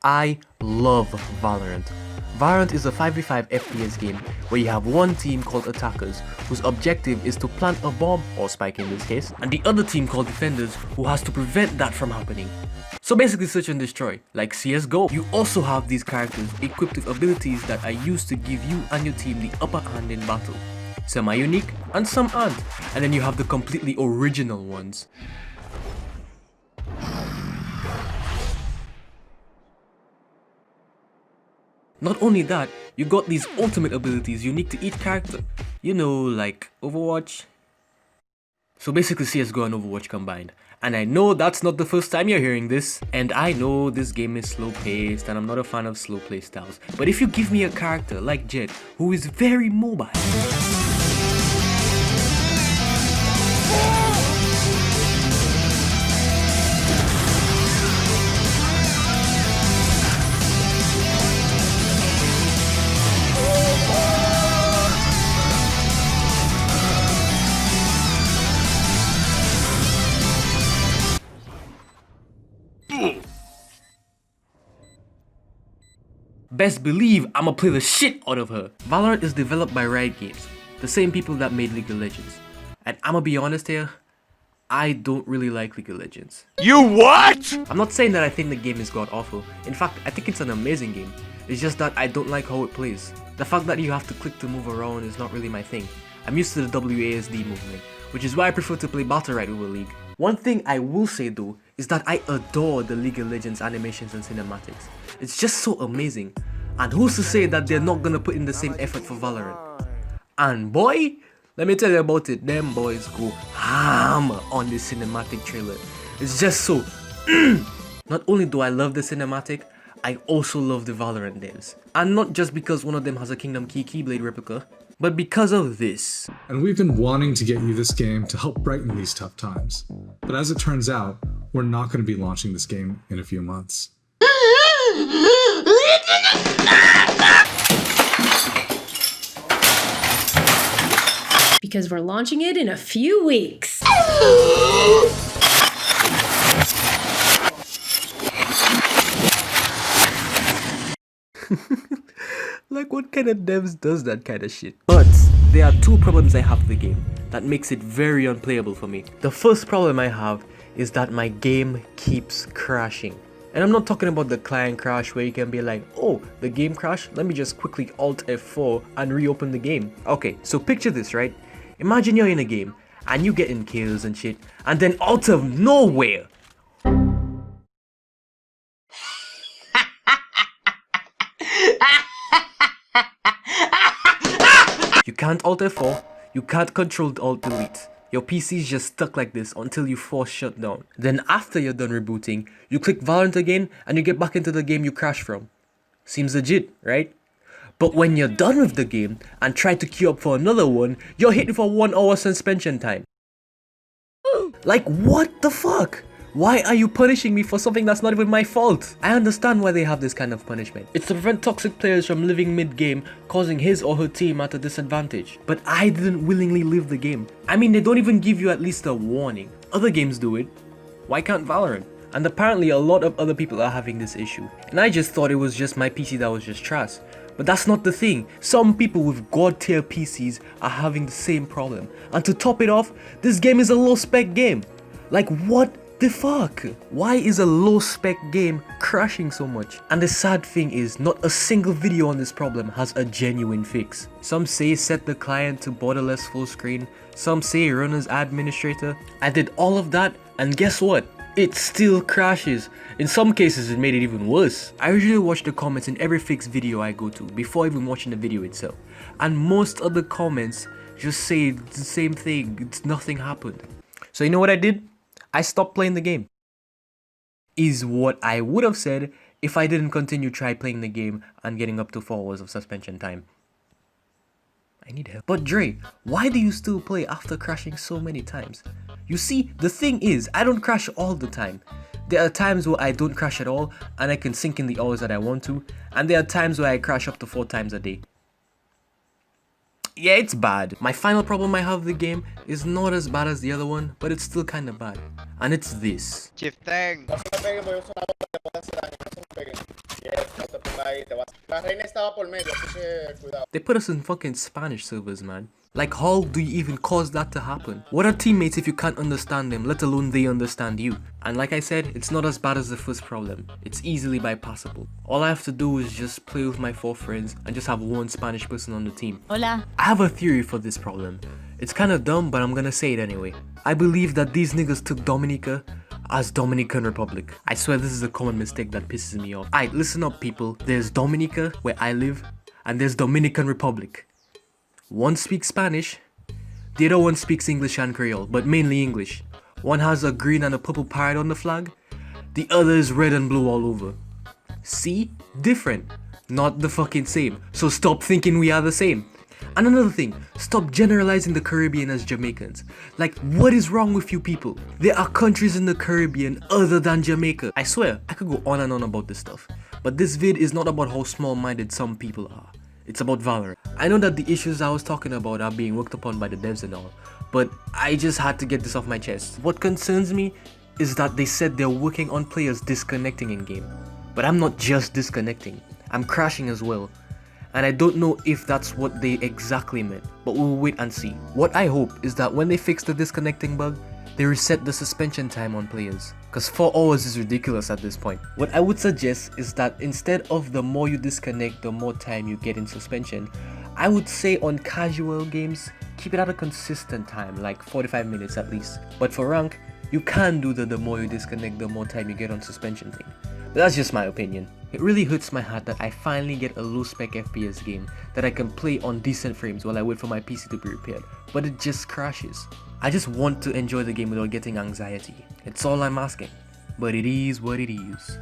I love Valorant. Valorant is a 5v5 FPS game where you have one team called attackers whose objective is to plant a bomb, or spike in this case, and the other team called defenders who has to prevent that from happening. So basically search and destroy, like CSGO. You also have these characters equipped with abilities that are used to give you and your team the upper hand in battle. Some are unique and some aren't, and then you have the completely original ones. Not only that, you got these ultimate abilities unique to each character. You know, like Overwatch. So basically CSGO and Overwatch combined. And I know that's not the first time you're hearing this. And I know this game is slow paced and I'm not a fan of slow play styles. But if you give me a character like Jet, who is very mobile, best believe I'ma play the shit out of her. Valorant is developed by Riot Games, the same people that made League of Legends. And I'ma be honest here, I don't really like League of Legends. You what? I'm not saying that I think the game is god awful. In fact, I think it's an amazing game. It's just that I don't like how it plays. The fact that you have to click to move around is not really my thing. I'm used to the WASD movement, which is why I prefer to play Battle Right over League. One thing I will say though, is that I adore the League of Legends animations and cinematics. It's just so amazing. And who's to say that they're not gonna put in the same effort for Valorant? And boy, let me tell you about it, them boys go hammer on this cinematic trailer. It's just so Not only do I love the cinematic, I also love the Valorant devs. And not just because one of them has a Kingdom Key Keyblade replica, but because of this. And we've been wanting to get you this game to help brighten these tough times. But as it turns out, we're not going to be launching this game in a few months. Because we're launching it in a few weeks. Like, what kind of devs does that kind of shit? But there are two problems I have with the game that makes it very unplayable for me. The first problem I have is that my game keeps crashing. And I'm not talking about the client crash where you can be like, oh, the game crashed, let me just quickly Alt F4 and reopen the game. Okay, so picture this, right? Imagine you're in a game and you get in kills and shit, and then out of nowhere, you can't Alt F4, you can't Control Alt Delete. Your PC is just stuck like this until you force shut down. Then after you're done rebooting, you click Valorant again and you get back into the game you crashed from. Seems legit, right? But when you're done with the game and try to queue up for another one, you're hit for 1 hour suspension time. Like, what the fuck? Why are you punishing me for something that's not even my fault? I understand why they have this kind of punishment. It's to prevent toxic players from living mid-game, causing his or her team at a disadvantage. But I didn't willingly leave the game. I mean, they don't even give you at least a warning. Other games do it. Why can't Valorant? And apparently a lot of other people are having this issue. And I just thought it was just my PC that was just trash. But that's not the thing. Some people with god tier PCs are having the same problem. And to top it off, this game is a low spec game. Like, what the fuck? Why is a low spec game crashing so much? And the sad thing is, not a single video on this problem has a genuine fix. Some say set the client to borderless full screen, some say run as administrator. I did all of that, and guess what? It still crashes. In some cases it made it even worse. I usually watch the comments in every fixed video I go to before even watching the video itself. And most of the comments just say the same thing, nothing happened. So you know what I did? I stopped playing the game. Is what I would have said if I didn't continue try playing the game and getting up to 4 hours of suspension time. I need help. But Dre, why do you still play after crashing so many times? You see, the thing is, I don't crash all the time. There are times where I don't crash at all and I can sink in the hours that I want to, and there are times where I crash up to 4 times a day. Yeah, it's bad. My final problem I have with the game is not as bad as the other one, but it's still kinda bad. And it's this. Chifteng. They put us in fucking Spanish servers, man. Like, how do you even cause that to happen? What are teammates if you can't understand them, let alone they understand you? And like I said, it's not as bad as the first problem. It's easily bypassable. All I have to do is just play with my 4 friends and just have one Spanish person on the team. Hola. I have a theory for this problem. It's kinda dumb, but I'm gonna say it anyway. I believe that these niggas took Dominica as Dominican Republic. I swear this is a common mistake that pisses me off. Alright, listen up people. There's Dominica, where I live, and there's Dominican Republic. One speaks Spanish, the other one speaks English and Creole, but mainly English. One has a green and a purple parrot on the flag, the other is red and blue all over. See? Different. Not the fucking same. So stop thinking we are the same. And another thing, stop generalizing the Caribbean as Jamaicans. Like, what is wrong with you people? There are countries in the Caribbean other than Jamaica. I swear, I could go on and on about this stuff. But this vid is not about how small-minded some people are. It's about Valorant. I know that the issues I was talking about are being worked upon by the devs and all, but I just had to get this off my chest. What concerns me is that they said they're working on players disconnecting in game. But I'm not just disconnecting, I'm crashing as well. And I don't know if that's what they exactly meant, but we'll wait and see. What I hope is that when they fix the disconnecting bug, they reset the suspension time on players. Cause 4 hours is ridiculous at this point. What I would suggest is that instead of the more you disconnect, the more time you get in suspension, I would say on casual games, keep it at a consistent time, like 45 minutes at least. But for rank, you can do the more you disconnect, the more time you get on suspension thing. But that's just my opinion. It really hurts my heart that I finally get a low spec FPS game that I can play on decent frames while I wait for my PC to be repaired, but it just crashes. I just want to enjoy the game without getting anxiety. It's all I'm asking, but it is what it is.